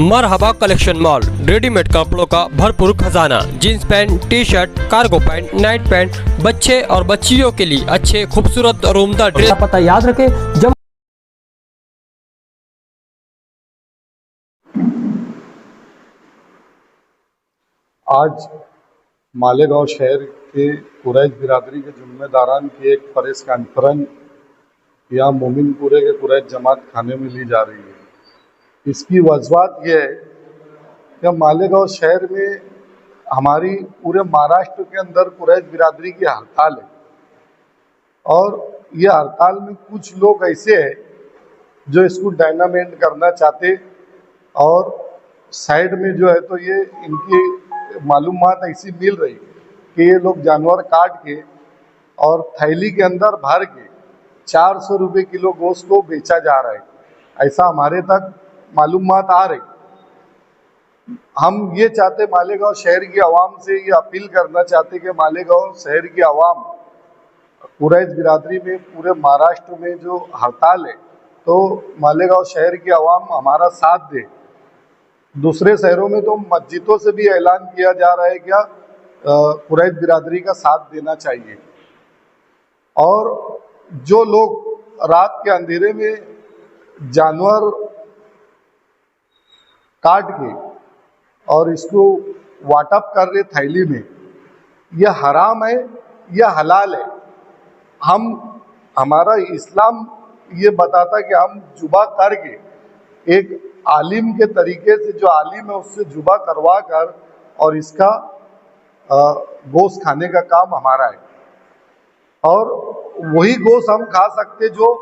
मरहबा collection mall, readymade कपड़ों का भरपूर खजाना। Jeans pant, T shirt, cargo pant, night pant, बच्चे और बच्चियों के लिए अच्छे खूबसूरत और उम्दा ड्रेस। पता याद रखें। जब आज मालेगांव शहर के कुरैश बिरादरी के जुम्मेदारान की एक प्रेस कॉन्फ्रेंस यहाँ मोमिनपुरे के कुरैश जमात खाने में ली जा रही है। इसकी वजूहत यह है कि मालेगांव शहर में हमारी पूरे महाराष्ट्र के अंदर कुरैश बिरादरी की हड़ताल है और ये हड़ताल में कुछ लोग ऐसे हैं जो इसको डायनामेंट करना चाहते और साइड में जो है तो ये इनकी मालूमात ऐसी मिल रही कि ये लोग जानवर काट के और थैली के अंदर भर के 400 रुपये किलो गोश्त को बेचा जा रहा है। ऐसा हमारे तक मालूमात आ रही। हम ये चाहते, मालेगांव शहर की आवाम से ये अपील करना चाहते कि मालेगांव शहर की आवाम कुरैश बिरादरी में पूरे महाराष्ट्र में जो हड़ताल है तो मालेगांव शहर की आवाम हमारा साथ दे। दूसरे शहरों में तो मस्जिदों से भी ऐलान किया जा रहा है क्या कुरैश बिरादरी का साथ देना चाहिए। और जो लोग रात के अंधेरे में जानवर काट के और इसको वाटअप कर रहे थैली में, यह हराम है या हलाल है। हमारा इस्लाम ये बताता कि हम जुबा करके एक आलिम के तरीके से, जो आलिम है उससे जुबा करवा कर और इसका गोश्त खाने का काम हमारा है। और वही गोश्त हम खा सकते जो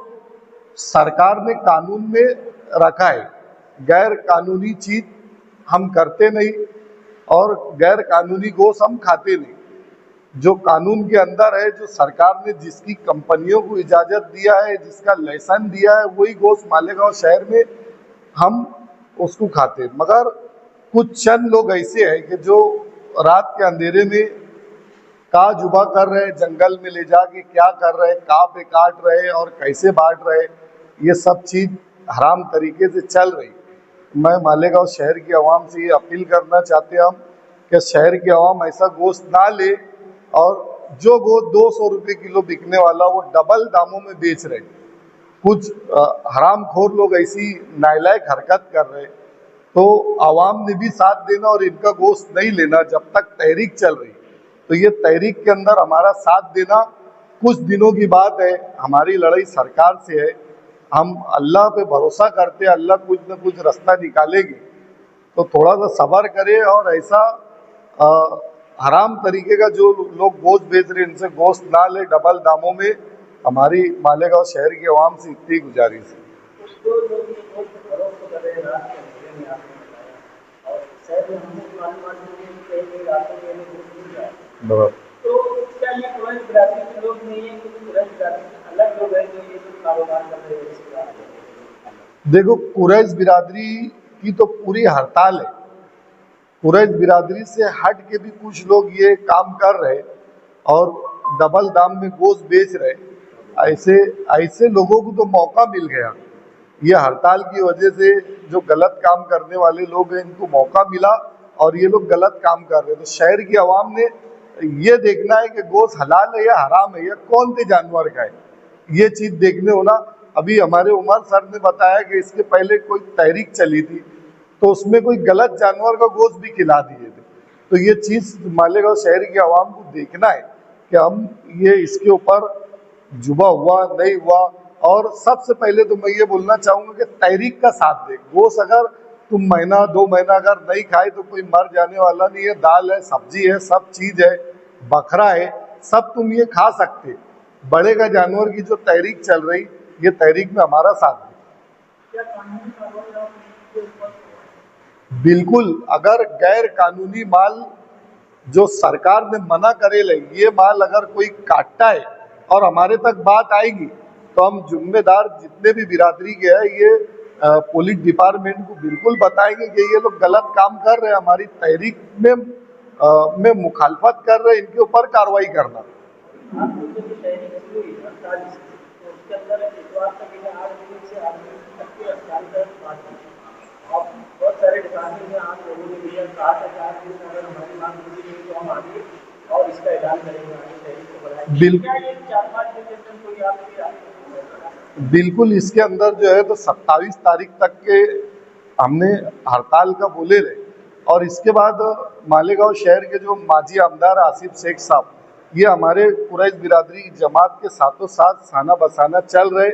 सरकार ने कानून में रखा है। गैर कानूनी चीज हम करते नहीं और गैर कानूनी गोश्त हम खाते नहीं। जो कानून के अंदर है, जो सरकार ने जिसकी कंपनियों को इजाजत दिया है, जिसका लाइसेंस दिया है, वही गोश्त मालेगांव शहर में हम उसको खाते। मगर कुछ चंद लोग ऐसे हैं कि जो रात के अंधेरे में का जुबा कर रहे, जंगल में ले जाके क्या कर रहे, कहाँ पे काट रहे और कैसे बांट रहे, ये सब चीज हराम तरीके से चल रही। मैं मालेगांव शहर की आवाम से ये अपील करना चाहते हम कि शहर की आवाम ऐसा गोश्त ना ले और जो गोश्त 200 रुपये किलो बिकने वाला वो डबल दामों में बेच रहे। कुछ हरामखोर लोग ऐसी नालायक हरकत कर रहे, तो आवाम ने भी साथ देना और इनका गोश्त नहीं लेना जब तक तहरीक चल रही। तो ये तहरीक के अंदर हमारा साथ देना। कुछ दिनों की बात है, हमारी लड़ाई सरकार से है। हम अल्लाह पे भरोसा करते, अल्लाह कुछ न कुछ रास्ता निकालेगी। तो थोड़ा सा सब्र करें और ऐसा हराम तरीके का जो लोग गोश्त बेच रहे इनसे गोश्त ना ले डबल दामों में। हमारी मालेगांव शहर की आवाम से इतनी गुजारिश है। देखो, कुरैश बिरादरी की तो पूरी हड़ताल है। कुरैश बिरादरी से हट के भी कुछ लोग ये काम कर रहे और डबल दाम में गोश्त बेच रहे। ऐसे लोगों को तो मौका मिल गया। ये हड़ताल की वजह से जो गलत काम करने वाले लोग हैं इनको मौका मिला और ये लोग गलत काम कर रहे हैं। तो शहर की आवाम ने ये देखना है कि गोश्त हलाल है या हराम है या कौन से जानवर का है, ये चीज देखने होना। अभी हमारे उमर सर ने बताया कि इसके पहले कोई तहरीक चली थी तो उसमें कोई गलत जानवर का गोश्त भी खिला दिए थे। तो ये चीज मालेगांव शहर की आवाम को देखना है कि हम ये इसके ऊपर जुबा हुआ नहीं हुआ। और सबसे पहले तो मैं ये बोलना चाहूँगा कि तहरीक का साथ दे। गोश्त अगर तुम महीना 2 महीना अगर नहीं खाए तो कोई मर जाने वाला नहीं है। दाल है, सब्जी है, सब चीज़ है, बकरा है, सब तुम ये खा सकते। बड़े का जानवर की जो तहरीक चल रही, ये तहरीक में हमारा साथ दे। बिल्कुल, अगर गैर कानूनी माल जो सरकार ने मना करे ले, ये माल अगर कोई काटता है और हमारे तक बात आएगी तो हम जिम्मेदार जितने भी बिरादरी के हैं ये पुलिस डिपार्टमेंट को बिल्कुल बताएंगे कि ये लोग गलत काम कर रहे हैं, हमारी तहरीक में मुखालफत कर रहे हैं, इनके ऊपर कार्रवाई करना। बहुत सारे आप लोगों ने दिया 7,000 दिन अगर हमारी मांग पूरी नहीं तो हम आगे और इसका ऐलान करेंगे, आगे तहरीक को बढ़ाएंगे। बिल्कुल। क्या ये 4-5 दिन के अंदर कोई आपके बिल्कुल, इसके अंदर जो है तो 27 तारीख तक के हमने हड़ताल का बोले रहे, और इसके बाद मालेगांव शहर के जो माजी आमदार आसिफ शेख साहब, ये हमारे कुरैश बिरादरी की जमात के साथों साथ साना बसाना चल रहे,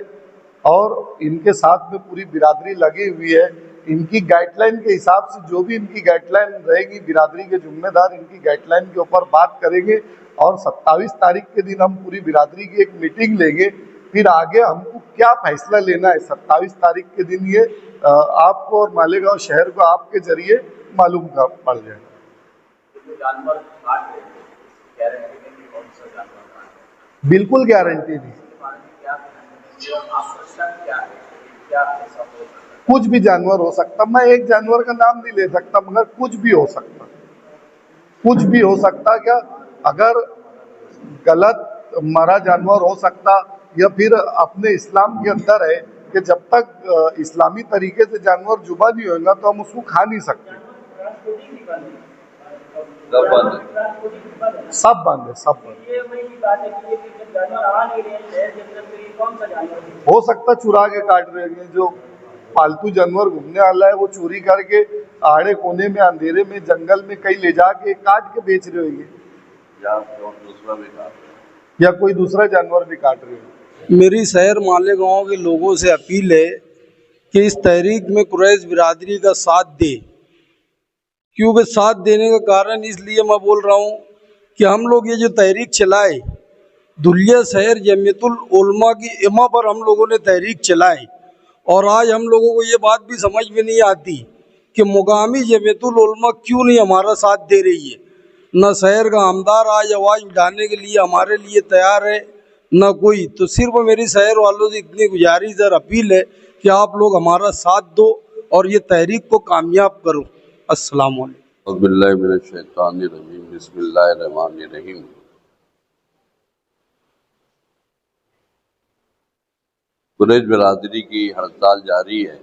और इनके साथ में पूरी बिरादरी लगी हुई है। इनकी गाइडलाइन के हिसाब से जो भी इनकी गाइडलाइन रहेगी, बिरादरी के जिम्मेदार इनकी गाइडलाइन के ऊपर बात करेंगे, और 27 तारीख के दिन हम पूरी बिरादरी की एक मीटिंग लेंगे। फिर आगे हमको क्या फैसला लेना है 27 तारीख के दिन, ये आपको और मालेगांव शहर को आपके जरिए मालूम पड़ जाए। जानवर काट रहे हैं, गारंटी नहीं कि कौन सा जानवर काट रहे हैं। बिल्कुल गारंटी नहीं, इसके बारे में क्या आपका शक क्या है, क्या ऐसा हो सकता है? कुछ भी जानवर हो सकता। मैं एक जानवर का नाम नहीं ले सकता, मगर कुछ भी हो सकता, कुछ भी हो सकता। क्या अगर गलत मरा जानवर हो सकता, या फिर अपने इस्लाम के अंदर है कि जब तक इस्लामी तरीके से जानवर जुबा नहीं होगा तो हम उसको खा नहीं सकते। सब बंद है, सब बंद। ये वही बात है कि ये जब जानवर आ नहीं रहे हैं शहर के अंदर, तो ये कौन सा जानवर है? हो सकता चुरा के काट रहे हैं, जो पालतू जानवर घूमने वाला है वो चोरी करके आड़े कोने में अंधेरे में जंगल में कहीं ले जाके काट के बेच रहे होंगे, या कोई दूसरा जानवर भी काट रहे होंगे। मेरी शहर मालेगांव के लोगों से अपील है कि इस तहरीक में कुरैश बिरादरी का साथ दे, क्योंकि साथ देने का कारण इसलिए मैं बोल रहा हूँ कि हम लोग ये जो तहरीक चलाए, धुलिया शहर जमीयतुल उलमा की इमा पर हम लोगों ने तहरीक चलाई, और आज हम लोगों को ये बात भी समझ में नहीं आती कि मुकामी जमीयतुल उलमा क्यों नहीं हमारा साथ दे रही है। न शहर का आमदार आज आवाज़ उठाने के लिए हमारे लिए तैयार है, न कोई। तो सिर्फ मेरी शहर वालों से इतनी गुजारिश और अपील है कि आप लोग हमारा साथ दो और ये तहरीक को कामयाब करो। अस्सलाम वालेकुम। बिस्मिल्लाहिर्रहमानिर्रहीम। कुरैश बिरादरी की हड़ताल जारी है,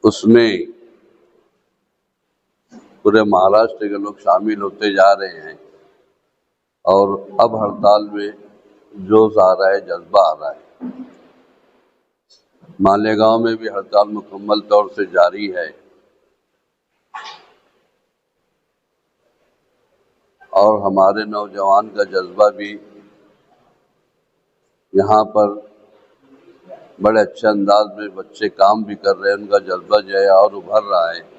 उसमें पूरे महाराष्ट्र के लोग शामिल होते जा रहे हैं, और अब हड़ताल में जोश आ रहा है, जज्बा आ रहा है। मालेगांव में भी हड़ताल मुकम्मल तौर से जारी है, और हमारे नौजवान का जज्बा भी यहाँ पर बड़े अच्छे अंदाज में बच्चे काम भी कर रहे हैं, उनका जज्बा जो है और उभर रहा है।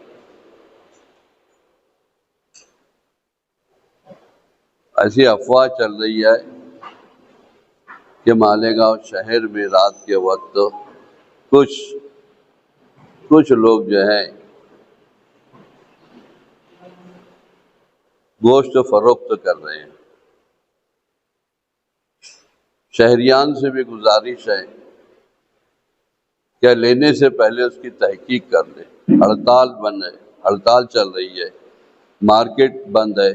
ऐसी अफवाह चल रही है कि मालेगांव शहर में रात के वक्त कुछ लोग जो हैं गोश्त फरोख्त कर रहे हैं। शहरियान से भी गुजारिश है क्या लेने से पहले उसकी तहकीक कर ले। हड़ताल बंद है, हड़ताल चल रही है, मार्केट बंद है,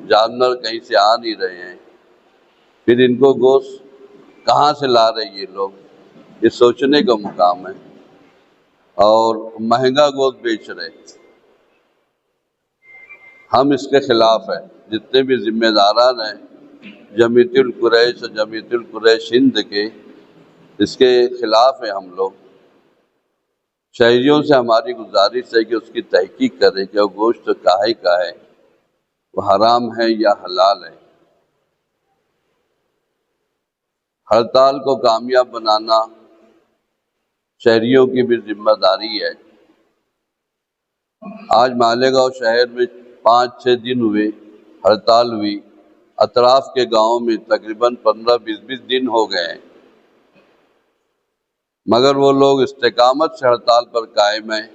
जानवर कहीं से आ नहीं रहे हैं, फिर इनको गोश्त कहाँ से ला रहे ये लोग, ये सोचने का मुकाम है। और महंगा गोश्त बेच रहे, हम इसके खिलाफ है। जितने भी जिम्मेदारान हैं जमीयतुल कुरैश और जमीयतुल कुरैश हिंद के, इसके खिलाफ है हम लोग। शहरियों से हमारी गुजारिश है कि उसकी तहकीक करें कि वो गोश्त काहे का है, वो हराम है या हलाल है। हड़ताल को कामयाब बनाना शहरियों की भी जिम्मेदारी है। आज मालेगांव शहर में 5-6 दिन हुए हड़ताल हुई, अतराफ के गांव में तकरीबन 15-20 दिन हो गए हैं, मगर वो लोग इस्तेकामत से हड़ताल पर कायम हैं,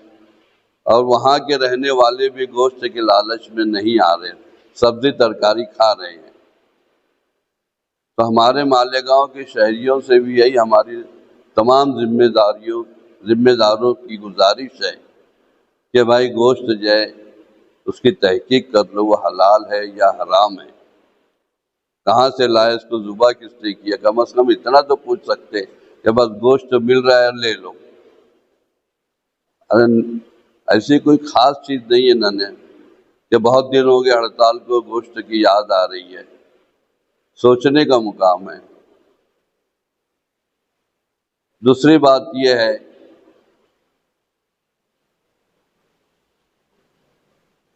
और वहाँ के रहने वाले भी गोश्त के लालच में नहीं आ रहे, सब्जी तरकारी खा रहे हैं। तो हमारे मालेगांव के शहरियों से भी यही हमारी तमाम जिम्मेदारों की गुजारिश है कि भाई गोश्त जो है उसकी तहकीक कर लो, वो हलाल है या हराम है, कहाँ से लाए, इसको ज़ुबा किसने किया। कम से कम इतना तो पूछ सकते कि बस गोश्त मिल रहा है ले लो। अरे ऐसी कोई खास चीज़ नहीं है इन्होंने कि बहुत दिन हो गए हड़ताल को, गोश्त की याद आ रही है। सोचने का मुकाम है। दूसरी बात यह है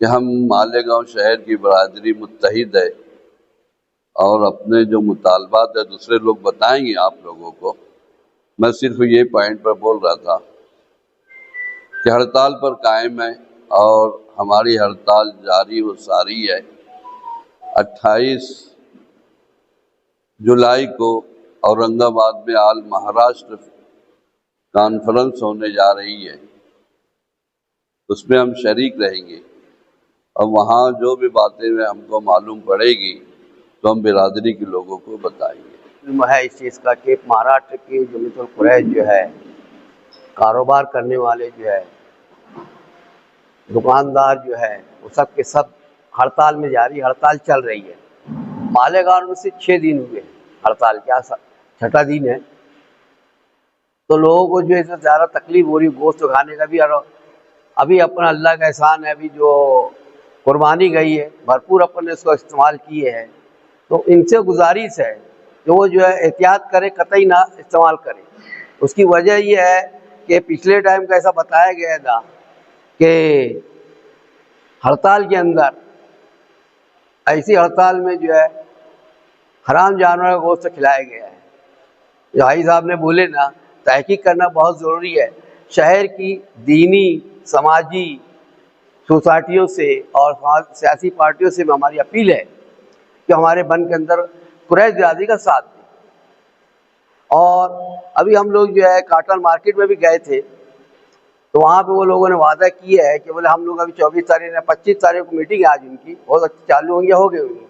कि हम मालेगांव शहर की बरादरी मुत्तहिद है और अपने जो मुतालबात है दूसरे लोग बताएंगे आप लोगों को। मैं सिर्फ ये पॉइंट पर बोल रहा था कि हड़ताल पर कायम है और हमारी हड़ताल जारी व सारी है। 28 जुलाई को औरंगाबाद में ऑल महाराष्ट्र कॉन्फ्रेंस होने जा रही है, उसमें हम शरीक रहेंगे और वहाँ जो भी बातें हमको मालूम पड़ेगी तो हम बिरादरी के लोगों को बताएंगे। है इस चीज़ का कि महाराष्ट्र की जमीयतुल कुरैश जो है, कारोबार करने वाले जो है, दुकानदार जो है, वो सब के सब हड़ताल में जारी, हड़ताल चल रही है। मालेगांव में से 6 दिन हुए हड़ताल, क्या 6ठा दिन है। तो लोगों को जो है ज़्यादा तकलीफ हो रही, गोश्त खाने का भी। और अभी अपना अल्लाह का एहसान है, अभी जो कुर्बानी गई है भरपूर अपन ने उसको इस्तेमाल किए हैं। तो इनसे गुजारिश है कि वो जो है एहतियात करें, कतई ना इस्तेमाल करें। उसकी वजह ये है कि पिछले टाइम का ऐसा बताया गया था कि हड़ताल के अंदर, ऐसी हड़ताल में जो है हराम जानवर का गोश्त खिलाया गया है। जो भाई साहब ने बोले ना, तहकीक करना बहुत ज़रूरी है। शहर की दीनी, समाजी सोसाइटियों से और सियासी पार्टियों से हमारी अपील है कि हमारे बंद के अंदर कुरैश बिरादरी का साथ दें। और अभी हम लोग जो है काटल मार्केट में भी गए थे, तो वहाँ पे वो लोगों ने वादा किया है कि बोले हम लोग अभी 24 तारीख या 25 तारीख को मीटिंग है आज उनकी, बहुत अच्छी चालू होंगी, हो गई होंगी,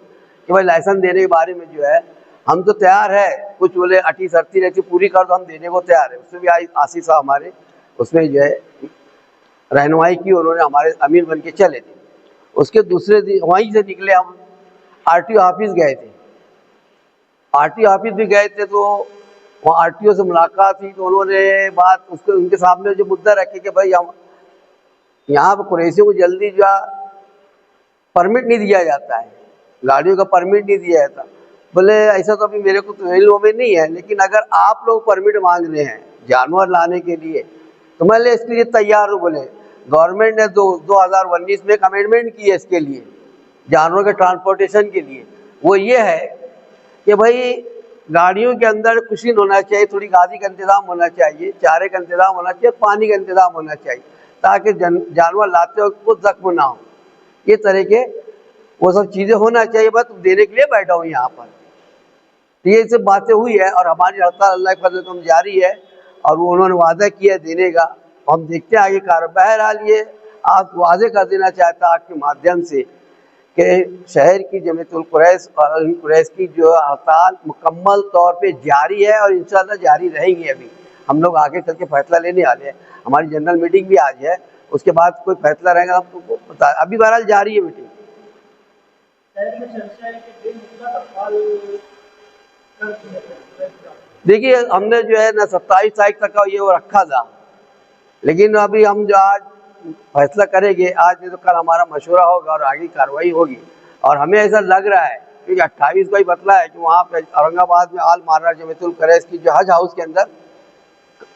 कि भाई लाइसेंस देने के बारे में जो है हम तो तैयार है। कुछ बोले अटी शर्ती रहती पूरी कर दो, हम देने को तैयार है। उसमें भी आशीष साहब हमारे उसमें जो है रहनुमाई की, उन्होंने हमारे अमीर बन के चले थे। उसके दूसरे दिन वहीं से निकले, हम RTO ऑफिस गए थे। RTO ऑफिस भी गए थे, तो वहाँ RTO से मुलाकात हुई। तो उन्होंने बात उसके उनके सामने जो मुद्दा रखे कि भाई हम यहाँ पर कुरैशियों को जल्दी जो परमिट नहीं दिया जाता है, गाड़ियों का परमिट नहीं दिया जाता। बोले ऐसा तो अभी मेरे को तो इल्म में नहीं है, लेकिन अगर आप लोग परमिट मांग रहे हैं जानवर लाने के लिए तो मैं इसके लिए तैयार हूँ। बोले गवर्नमेंट ने 2019 में एक अमेंडमेंट की है इसके लिए, जानवरों के ट्रांसपोर्टेशन के लिए। वो ये है कि भाई गाड़ियों के अंदर कुशीन होना चाहिए, थोड़ी गादी का इंतज़ाम होना चाहिए, चारे का इंतज़ाम होना चाहिए, पानी का इंतज़ाम होना चाहिए, ताकि जानवर लाते वक्त को जख्म ना हो। ये तरह के वो सब चीज़ें होना चाहिए। बस देने के लिए बैठा हूँ यहाँ पर। तो ये सब बातें हुई है और हमारी हड़ताल अल्लाह के फजल से जारी है और वो उन्होंने वादा किया देने का। हम देखते हैं आगे कार। बहरहाल ये आप वादे कर देना चाहता आपके माध्यम से कि शहर की जमीयतुल कुरैश और कुरैश की जो हड़ताल मुकम्मल तौर पे जारी है और इंशाअल्लाह जारी रहेंगी। अभी हम लोग आगे चल के फैसला लेने वाले हैं। हमारी जनरल मीटिंग भी आज है, उसके बाद कोई फैसला रहेगा हम तुमको बता। अभी बहरहाल जारी है मीटिंग। शहर में चर्चा है कि बेमुद्दा अफवाल कर दिया जाए। देखिए हमने जो है ना 27 तारीख तक का ये वो रखा था, लेकिन अभी हम जो आज फैसला करेंगे, आज नहीं तो कल हमारा मशवरा होगा और आगे कार्रवाई होगी। और हमें ऐसा लग रहा है क्योंकि 28 को ही बतला है कि वहाँ पे औरंगाबाद में आल महाराष्ट्र जमीयतुल कुरैश की जो हज हाउस के अंदर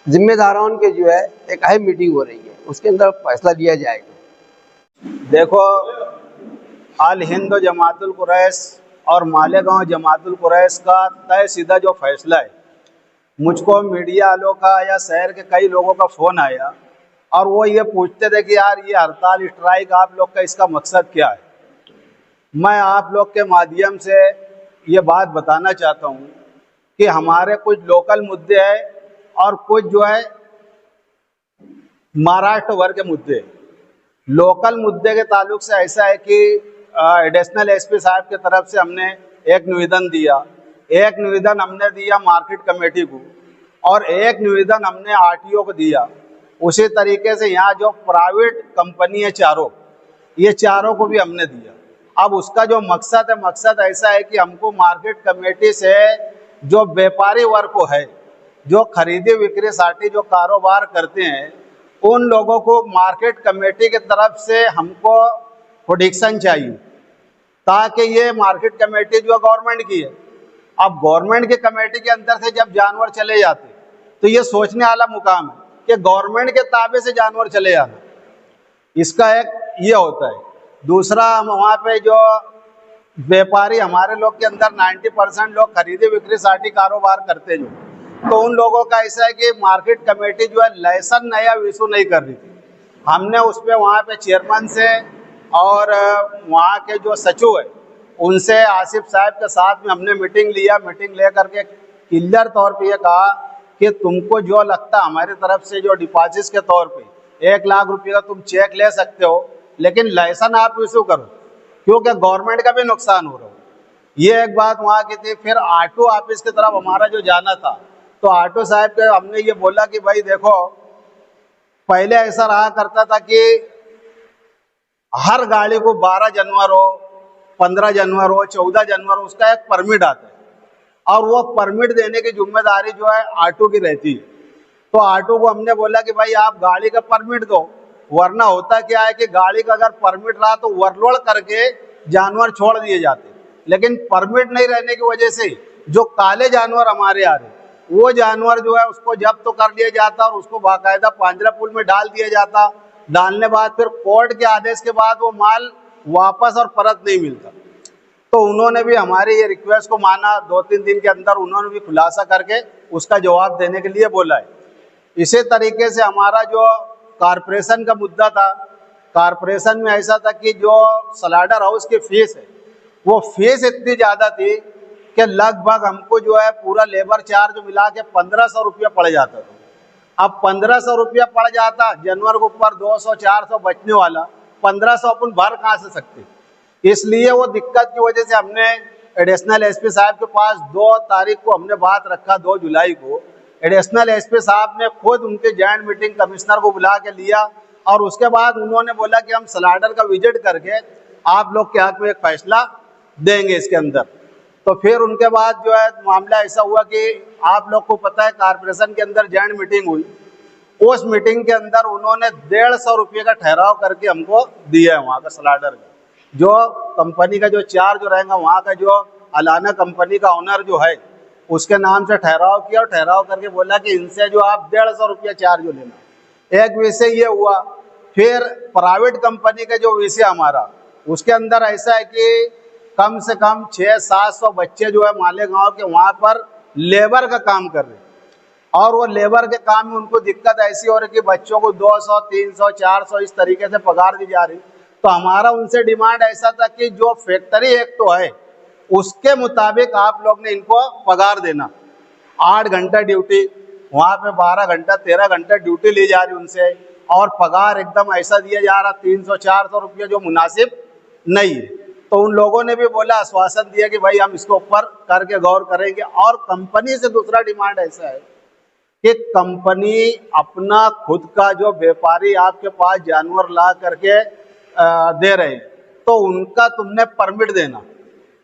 जिम्मेदारों के जो है एक अहम मीटिंग हो रही है, उसके अंदर फैसला लिया जाएगा। देखो, आल हिंद जमातुल कुरैश और मालेगांव जमातुल कुरैश का तय सीधा जो फैसला है, मुझको मीडिया वालों का या शहर के कई लोगों का फ़ोन आया और वो ये पूछते थे कि यार ये हड़ताल स्ट्राइक आप लोग का इसका मकसद क्या है। मैं आप लोग के माध्यम से ये बात बताना चाहता हूँ कि हमारे कुछ लोकल मुद्दे हैं और कुछ जो है महाराष्ट्र भर के मुद्दे। लोकल मुद्दे के ताल्लुक से ऐसा है कि एडिशनल SP साहब की तरफ से हमने एक निवेदन दिया, एक निवेदन हमने दिया मार्केट कमेटी को और एक निवेदन हमने RTO को दिया। उसी तरीके से यहाँ जो प्राइवेट कंपनी है चारों, ये चारों को भी हमने दिया। अब उसका जो मकसद है, मकसद ऐसा है कि हमको मार्केट कमेटी से जो व्यापारी वर्ग को है, जो खरीदी बिक्री साठी जो कारोबार करते हैं, उन लोगों को मार्केट कमेटी की तरफ से हमको प्रोटेक्शन चाहिए, ताकि ये मार्केट कमेटी जो गवर्नमेंट की है, अब गवर्नमेंट की कमेटी के अंदर से जब जानवर चले जाते तो ये सोचने वाला मुकाम है कि गवर्नमेंट के ताबे से जानवर चले जाना, इसका एक ये होता है। दूसरा, वहाँ पे जो व्यापारी हमारे लोग के अंदर 90% लोग खरीदी बिक्री साठी कारोबार करते जो, तो उन लोगों का ऐसा है कि मार्केट कमेटी जो है लाइसेंस नया इशू नहीं कर रही थी। हमने उस पर वहाँ पे चेयरमैन से और वहाँ के जो सचिव है उनसे आसिफ साहब के साथ में हमने मीटिंग लिया। मीटिंग ले करके क्लियर तौर पे ये कहा कि तुमको जो लगता है हमारी तरफ से जो डिपॉजिट के तौर पे 1 लाख रुपये का तुम चेक ले सकते हो, लेकिन लाइसेंस आप इशू करो, क्योंकि गवर्नमेंट का भी नुकसान हो रहा है। ये एक बात वहाँ की थी। फिर आटो ऑफिस की तरफ हमारा जो जाना था, तो आटो साहब के हमने ये बोला कि भाई देखो, पहले ऐसा रहा करता था कि हर गाड़ी को 12 जानवर हो, 15 जानवर हो, 14 जानवर हो, उसका एक परमिट आता है और वो परमिट देने की जिम्मेदारी जो है ऑटो की रहती है। तो ऑटो को हमने बोला कि भाई आप गाड़ी का परमिट दो, वरना होता क्या है कि गाड़ी का अगर परमिट रहा तो ओवरलोड करके जानवर छोड़ दिए जाते, लेकिन परमिट नहीं रहने की वजह से जो काले जानवर हमारे आ रहे, वो जानवर जो है उसको जब्त तो कर लिया जाता और उसको बाकायदा पांजरापुल में डाल दिया जाता। डालने बाद फिर कोर्ट के आदेश के बाद वो माल वापस और परत नहीं मिलता। तो उन्होंने भी हमारी ये रिक्वेस्ट को माना। 2-3 दिन के अंदर उन्होंने भी खुलासा करके उसका जवाब देने के लिए बोला है। इसी तरीके से हमारा जो कारपोरेशन का मुद्दा था, कारपोरेशन में ऐसा था कि जो स्लाइडर हाउस की फीस है, वो फीस इतनी ज़्यादा थी कि लगभग हमको जो है पूरा लेबर चार्ज मिला के 1500 रुपया पड़ जाता था। अब 1500 रुपया पड़ जाता, जानवर के ऊपर 200-400 बचने वाला, 1500 अपन भर कहाँ से सकते। इसलिए वो दिक्कत की वजह से हमने एडिशनल एसपी साहब के पास 2 तारीख को हमने बात रखा, 2 जुलाई को। एडिशनल एसपी साहब ने खुद उनके जॉइंट मीटिंग कमिश्नर को बुला के लिया और उसके बाद उन्होंने बोला कि हम स्लाइडर का विजिट करके आप लोग के हक में एक फैसला देंगे इसके अंदर। तो फिर उनके बाद जो है मामला ऐसा हुआ कि आप लोग को पता है कारपोरेशन के अंदर जॉइंट मीटिंग हुई। उस मीटिंग के अंदर उन्होंने 150 रुपये का ठहराव करके हमको दिया है वहाँ का स्लाइडर का। जो कंपनी का जो चार्ज रहेगा, वहाँ का जो अलाना कंपनी का ओनर जो है उसके नाम से ठहराव किया और ठहराव करके बोला कि इनसे जो आप 150 रुपया चार्ज लेना। एक विषय ये हुआ। फिर प्राइवेट कंपनी का जो विषय हमारा, उसके अंदर ऐसा है कि कम से कम 600-700 बच्चे जो है मालेगांव के वहाँ पर लेबर का काम कर रहे हैं और वो लेबर के काम में उनको दिक्कत ऐसी हो रही कि बच्चों को 200, 300, 400 इस तरीके से पगार दी जा रही। तो हमारा उनसे डिमांड ऐसा था कि जो फैक्ट्री एक्ट तो है उसके मुताबिक आप लोग ने इनको पगार देना। 8 घंटा ड्यूटी, वहाँ पे 12 घंटा 13 घंटा ड्यूटी ली जा रही उनसे और पगार एकदम ऐसा दिया जा रहा 300-400 रुपये, जो मुनासिब नहीं है। तो उन लोगों ने भी बोला, आश्वासन दिया कि भाई हम इसके ऊपर करके गौर करेंगे। और कंपनी से दूसरा डिमांड ऐसा है कि कंपनी अपना खुद का जो व्यापारी आपके पास जानवर ला करके दे रहे हैं, तो उनका तुमने परमिट देना।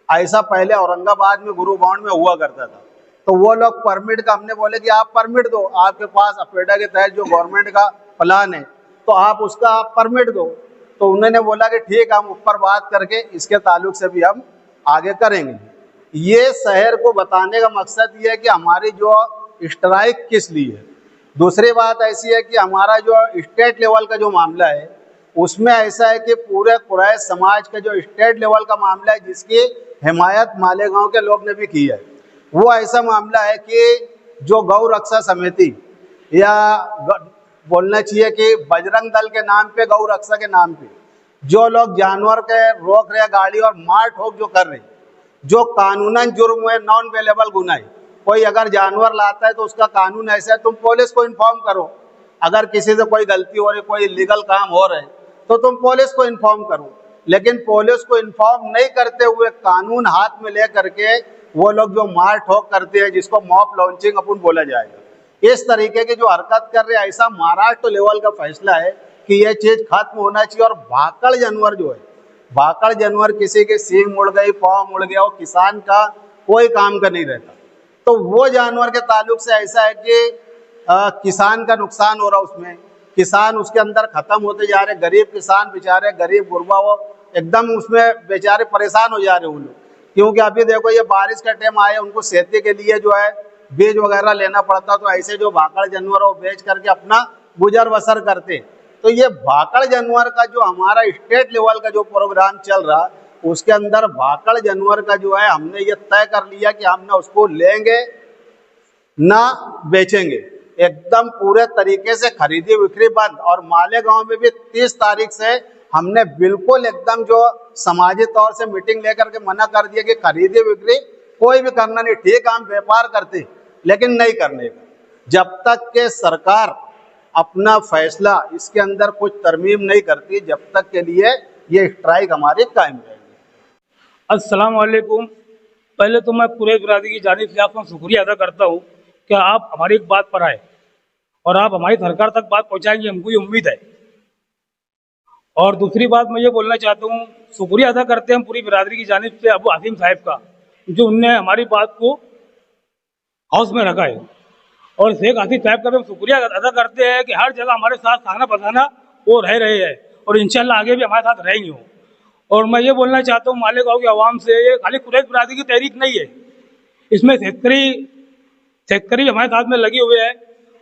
ऐसा पहले औरंगाबाद में गुरु बाउंड में हुआ करता था। तो वो लोग परमिट का, हमने बोले कि आप परमिट दो, आपके पास अपेडा के तहत जो गवर्नमेंट का प्लान है तो आप उसका आप परमिट दो। तो उन्होंने बोला कि ठीक, हम ऊपर बात करके इसके ताल्लुक से भी हम आगे करेंगे। ये शहर को बताने का मकसद ये है कि हमारी जो स्ट्राइक किस लिए है। दूसरी बात ऐसी है कि हमारा जो स्टेट लेवल का जो मामला है उसमें ऐसा है कि पूरे कुरैश समाज का जो स्टेट लेवल का मामला है, जिसकी हिमायत मालेगांव के लोग ने भी की है, वो ऐसा मामला है कि जो गौ रक्षा समिति या बोलना चाहिए कि बजरंग दल के नाम पे, गौ रक्षा के नाम पे जो लोग जानवर के रोक रहे गाड़ी और मार ठोक जो कर रहे, जो कानूनन जुर्म है, नॉन वेलेबल गुनाह है। कोई अगर जानवर लाता है तो उसका कानून ऐसा है, तुम पुलिस को इन्फॉर्म करो। अगर किसी से कोई गलती हो रही, कोई इलीगल काम हो रहे तो तुम पुलिस को इन्फॉर्म करो। लेकिन पुलिस को इन्फॉर्म नहीं करते हुए कानून हाथ में ले करके वो लोग जो मार ठोक करते हैं, जिसको मॉब लॉन्चिंग अपन बोला जाएगा, इस तरीके की जो हरकत कर रहे हैं, ऐसा महाराष्ट्र लेवल का फैसला है कि ये चीज़ खत्म होना चाहिए। और भाकड़ जानवर जो है, भाकड़ जानवर, किसी के सींग मुड़ गई, पाँव मुड़ गया, वो किसान का कोई काम का नहीं रहता। तो वो जानवर के ताल्लुक से ऐसा है कि किसान का नुकसान हो रहा उसमें, किसान उसके अंदर खत्म होते जा रहे, गरीब किसान बेचारे, गरीब गुरबा वो एकदम उसमें बेचारे परेशान हो जा रहे उन लोग। क्योंकि अभी देखो ये बारिश का टाइम आया, उनको खेती के लिए जो है बीज वगैरह लेना पड़ता, तो ऐसे जो भाकड़ जानवर वो बेच करके अपना गुजर बसर करते। तो ये भाकड़ जानवर का जो हमारा स्टेट लेवल का जो प्रोग्राम चल रहा, उसके अंदर भाकड़ जानवर का जो है हमने ये तय कर लिया कि हम ना उसको लेंगे ना बेचेंगे, एकदम पूरे तरीके से खरीदी बिक्री बंद। और मालेगांव में भी 30 तारीख से हमने बिल्कुल एकदम जो समाजी तौर से मीटिंग लेकर के मना कर दिया कि खरीदी बिक्री कोई भी करना नहीं। ठीक, हम व्यापार करते लेकिन नहीं करने का, जब तक के सरकार अपना फैसला इसके अंदर कुछ तरमीम नहीं करती, जब तक के लिए ये स्ट्राइक हमारी कायम रहेगी। अस्सलाम वालेकुम। पहले तो मैं पूरे बिरादरी की जानिब से आपका शुक्रिया अदा करता हूँ कि आप हमारी एक बात पर आए और आप हमारी सरकार तक बात पहुँचाएंगे, हमको ये उम्मीद है। और दूसरी बात मैं ये बोलना चाहता हूँ, शुक्रिया अदा करते हैं हम पूरी बिरादरी की जानिब से अबू आसिम साहब का, जो उनने हमारी बात को हाउस में रखा है। और शेख आसिफ साहब का भी हम शुक्रिया अदा करते हैं कि हर जगह हमारे साथ खाना बसाना वो रह रहे हैं और इंशाल्लाह आगे भी हमारे साथ रहेंगे वो। और मैं ये बोलना चाहता हूँ मालेगांव की आवाम से, ये खाली कुरैश बिरादरी की तहरीक नहीं है, इसमें शेतकरी हमारे साथ में लगे हुए हैं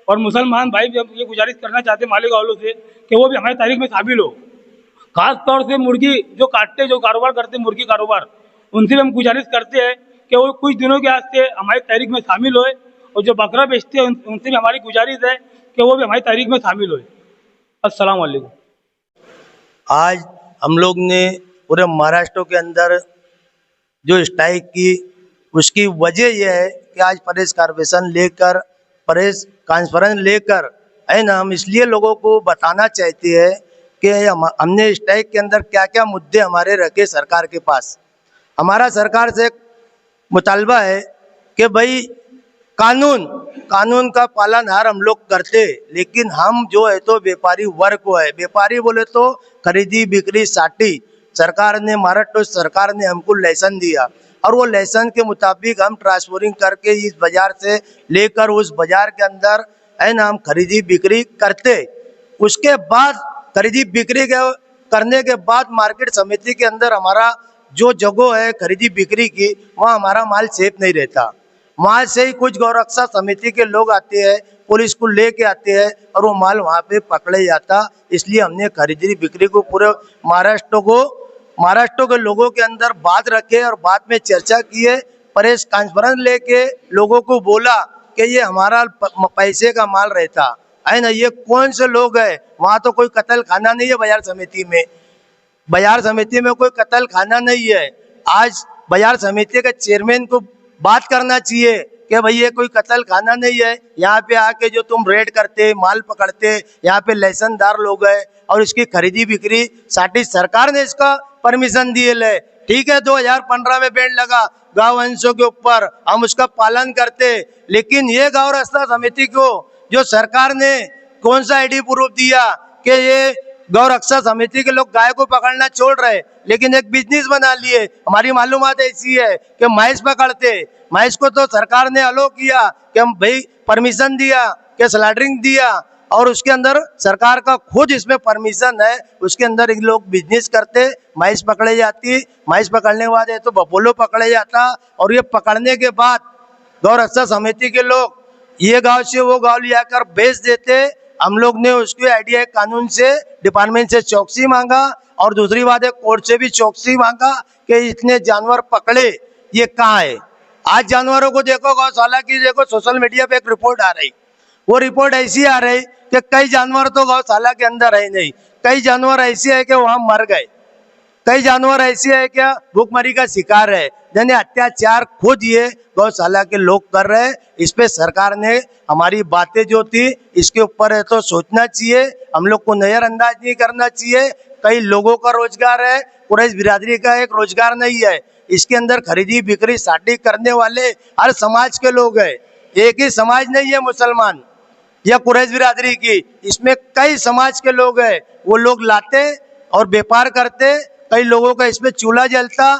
और मुसलमान भाई भी हम ये गुजारिश करना चाहते हैं मालेगांव वालों से कि वो भी हमारी तहरीक में शामिल हो। खास तौर से मुर्गी जो काटते, जो कारोबार करते मुर्गी कारोबार, उनसे भी हम गुजारिश करते हैं कि वो कुछ दिनों के वास्ते हमारी तहरीक में शामिल होए। और जो बकरा बेचते हैं उनसे भी हमारी गुजारिश है कि वो भी हमारी तहरीक में शामिल होए। अस्सलाम वालेकुम। आज हम लोग ने पूरे महाराष्ट्र के अंदर जो स्ट्राइक की, उसकी वजह यह है कि आज प्रेस कॉन्फ्रेंस लेकर है ना, हम इसलिए लोगों को बताना चाहते हैं कि हमने स्ट्राइक के अंदर क्या क्या मुद्दे हमारे रखे सरकार के पास। हमारा सरकार से मुतालबा है कि भाई कानून का पालनहार हम लोग करते, लेकिन हम जो है तो व्यापारी वर्ग को है। व्यापारी बोले तो खरीदी बिक्री साटी, सरकार ने, महाराष्ट्र सरकार ने हमको लाइसेंस दिया और वो लाइसेंस के मुताबिक हम ट्रांसपोर्टिंग करके इस बाजार से लेकर उस बाजार के अंदर है ना हम खरीदी बिक्री करते। उसके बाद खरीदी बिक्री करने के बाद मार्केट समिति के अंदर हमारा जो जगह है खरीदी बिक्री की, वहाँ हमारा माल सेफ नहीं रहता। वहाँ से ही कुछ गौरक्षा समिति के लोग आते हैं, पुलिस को लेके आते हैं और वो माल वहाँ पे पकड़े जाता। इसलिए हमने खरीदी बिक्री को पूरे महाराष्ट्र के लोगों के अंदर बात रखे और बाद में चर्चा किए, प्रेस कॉन्फ्रेंस लेके लोगों को बोला कि ये हमारा पैसे का माल रहता है ना। ये कौन से लोग हैं? वहाँ तो कोई कत्ल खाना नहीं है बाजार समिति में कोई कत्ल खाना नहीं है। आज बाजार समिति के चेयरमैन को बात करना चाहिए कि भाई ये कोई कत्ल खाना नहीं है, यहाँ पे आके जो तुम रेड करते, माल पकड़ते, यहाँ पे लाइसेंसदार लोग हैं और इसकी खरीदी बिक्री साटी सरकार ने इसका परमिशन दिए ले। ठीक है, 2015 में बैन लगा गाँव अंशों के ऊपर, हम उसका पालन करते, लेकिन ये गाँव रक्षा समिति को जो सरकार ने कौन सा आईडी प्रूफ दिया कि ये गौ रक्षा समिति के लोग गाय को पकड़ना छोड़ रहे, लेकिन एक बिजनेस बना लिए। हमारी मालूमात ऐसी है कि मैस पकड़ते, मैस को तो सरकार ने अलो किया कि हम भाई परमिशन दिया कि स्लॉटरिंग दिया और उसके अंदर सरकार का खुद इसमें परमिशन है, उसके अंदर एक लोग बिजनेस करते, मैस पकड़े जाती, मैस पकड़ने के बाद तो बपोलो पकड़े जाता और ये पकड़ने के बाद गौ रक्षा समिति के लोग ये गाँव से वो गाँव ले जाकर बेच देते। हम लोग ने उसके आईडीआई कानून से डिपार्टमेंट से चौकसी मांगा और दूसरी बात है कोर्ट से भी चौकसी मांगा कि इतने जानवर पकड़े, ये कहाँ है। आज जानवरों को देखो, गौशाला की देखो, सोशल मीडिया पे एक रिपोर्ट आ रही, वो रिपोर्ट ऐसी आ रही कि कई जानवर तो गौशाला के अंदर है नहीं, कई जानवर ऐसे है कि वहाँ मर गए, कई जानवर ऐसे है कि भूखमरी का शिकार है, यानी अत्याचार खुद ये गौशाला के लोग कर रहे हैं। इस पे सरकार ने हमारी बातें जो थी इसके ऊपर है तो सोचना चाहिए, हम लोग को नजरअंदाज नहीं करना चाहिए। कई लोगों का रोजगार है, कुरैश बिरादरी का एक रोजगार नहीं है। इसके अंदर खरीदी बिक्री साटी करने वाले हर समाज के लोग हैं, एक ही समाज नहीं है मुसलमान या कुरैश बिरादरी की, इसमें कई समाज के लोग हैं। वो लोग लाते और व्यापार करते, कई लोगों का इसमें चूल्हा जलता,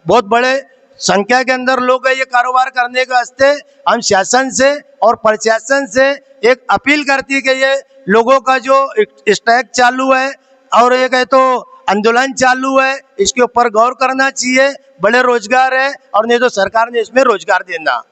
बहुत बड़े संख्या के अंदर लोग है ये कारोबार करने के वास्ते हम शासन से और प्रशासन से एक अपील करती है कि ये लोगों का जो स्ट्राइक चालू है और एक है तो आंदोलन चालू है, इसके ऊपर गौर करना चाहिए। बड़े रोजगार है और नहीं तो सरकार ने इसमें रोजगार देना।